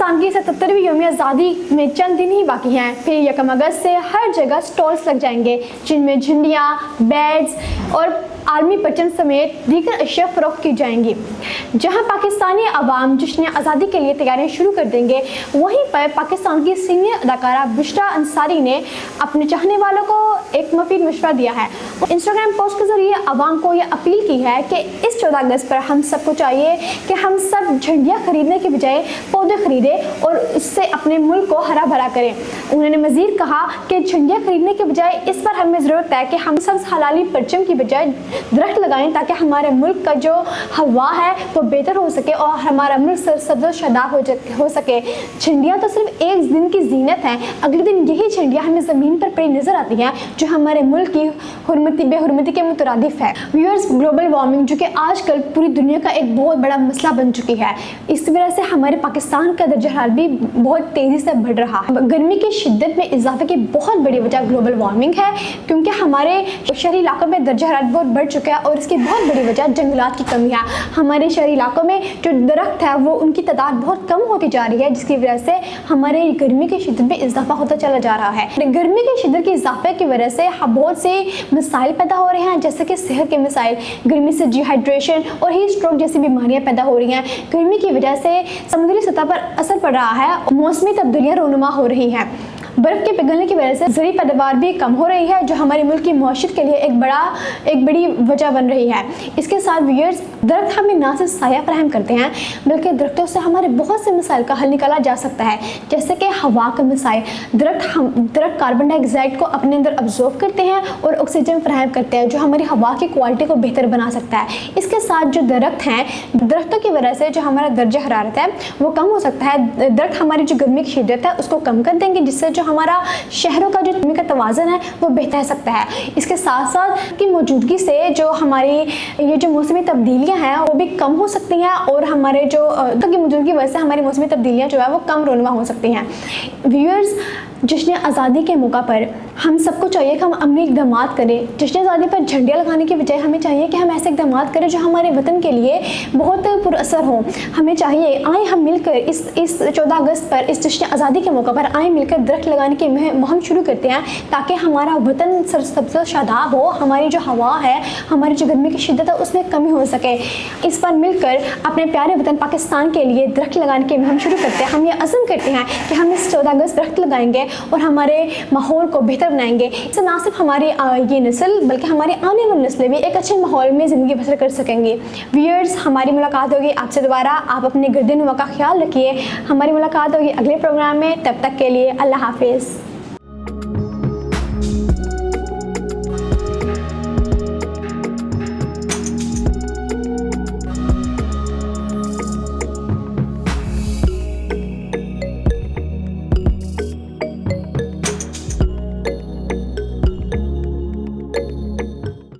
पाकिस्तान की 77वीं यौम आज़ादी में चंद दिन ही बाकी हैं, फिर 1 अगस्त से हर जगह स्टॉल्स लग जाएंगे जिनमें झंडियाँ, बैड्स और आर्मी परचम समेत दीगर अशिया फरोख्त की जाएंगी। जहां पाकिस्तानी अवाम जश्न आज़ादी के लिए तैयारियां शुरू कर देंगे, वहीं पर पाकिस्तान की सीनियर अदाकारा बुशरा अंसारी ने अपने चाहने वालों को एक मुफीद मशवरा दिया है। इंस्टाग्राम पोस्ट के जरिए अवाम को यह अपील की है कि इस 14 अगस्त पर हम सबको चाहिए कि हम सब झंडियाँ खरीदने के बजाय पौधे खरीदें और इससे अपने मुल्क को हरा भरा करें। उन्होंने मजीद कहा कि झंडियाँ खरीदने के बजाय इस पर हमें ज़रूरत है कि हम सब हलाली परचम की बजाय दरख्त लगाएं ताकि हमारे मुल्क का जो हवा है वो बेहतर हो सके और हमारा मुल्क सब्ज़ शादाब हो सके। झंडियाँ तो सिर्फ एक दिन की जीनत हैं, अगले दिन यही झंडियाँ हमें ज़मीन पर पड़ी नज़र आती हैं जो हमारे मुल्क की हुर्मती बेहुरमती के मुतरादिफ है। व्यूअर्स, ग्लोबल वार्मिंग जो कि आजकल पूरी दुनिया का एक बहुत बड़ा मसला बन चुकी है, इस वजह से हमारे पाकिस्तान का दर्जा हरारत भी बहुत तेज़ी से बढ़ रहा है। गर्मी की शिद्दत में इजाफे की बहुत बड़ी वजह ग्लोबल वार्मिंग है, क्योंकि हमारे शहरी इलाकों में दर्जा हरारत बहुत बढ़ चुका है और इसकी बहुत बड़ी वजह जंगलात की कमी है। हमारे शहरी इलाकों में जो दरख्त है वो उनकी तादाद बहुत कम होती जा रही है, जिसकी वजह से हमारे गर्मी की शिद्दत में इजाफा होता चला जा रहा है। गर्मी की शिद्दत के इजाफे की वजह से बहुत से मसाइल पैदा हो रहे हैं, जैसे कि सेहत के मसाइल, गर्मी से डिहाइड्रेशन और हीट स्ट्रोक जैसी बीमारियां पैदा हो रही हैं। गर्मी की वजह से समुद्री सतह पर असर पड़ रहा है, मौसमी तब्दीलियां रोनुमा हो रही हैं। बर्फ़ के पिघलने की वजह से ज़रूरी पैदावार भी कम हो रही है, जो हमारे मुल्क की मौशियत के लिए एक बड़ी वजह बन रही है। इसके साथ व्यूअर्स, दरख्त हमें ना सिर्फ साया फराहम करते हैं, बल्कि दरख्तों से हमारे बहुत से मसाइल का हल निकाला जा सकता है, जैसे कि हवा के मसाइल। दरख्त कार्बन डाइऑक्साइड को अपने अंदर अब्जॉर्ब करते हैं और ऑक्सीजन फराहम करते हैं, जो हमारी हवा की क्वालिटी को बेहतर बना सकता है। इसके साथ जो दरख्त हैं, दरख्तों की वजह से जो हमारा दर्जा हरारत है वो कम हो सकता है। दरख्त हमारी जो गर्मी की शिद्दत है उसको कम कर देंगे, जिससे जो हमारा शहरों का जो गर्मी का तवाज़न है वो बेहतर सकता है। इसके साथ साथ की मौजूदगी से जो हमारी ये जो मौसमी तब्दीलियां हैं वो भी कम हो सकती हैं और हमारे जो की मौजूदगी की वजह से हमारी मौसमी तब्दीलियां जो है वो कम रोनुमा हो सकती हैं। व्यूअर्स, जश्न आज़ादी के मौका पर हम सबको चाहिए कि हम अमली इक़दाम करें। जश्न आज़ादी पर झंडियाँ लगाने के बजाय हमें चाहिए कि हम ऐसे इक़दाम करें जो हमारे वतन के लिए बहुत पुरअसर हों। हमें चाहिए आए हम मिलकर इस 14 अगस्त पर, इस जश्न आज़ादी के मौका पर आए मिलकर दरख्त लगाने की मुहिम शुरू करते हैं, ताकि हमारा वतन सरसब्ज़ शादाब हो, हमारी जो हवा है, हमारी जो गर्मी की शिद्दत है उसमें कमी हो सके। इस पर मिलकर अपने प्यारे वतन पाकिस्तान के लिए दरख्त लगाने की मुहिम शुरू करते हैं। हम ये अज़्म करते हैं कि हम इस 14 अगस्त दरख्त लगाएंगे और हमारे माहौल को बेहतर बनाएंगे। इससे ना सिर्फ हमारी ये नस्ल बल्कि हमारी आने वाली नस्लें भी एक अच्छे माहौल में ज़िंदगी बसर कर सकेंगे। व्यूअर्स, हमारी मुलाकात होगी आपसे दोबारा। आप अपने गर्दन का ख्याल रखिए। हमारी मुलाकात होगी अगले प्रोग्राम में। तब तक के लिए अल्लाह हाफिज़।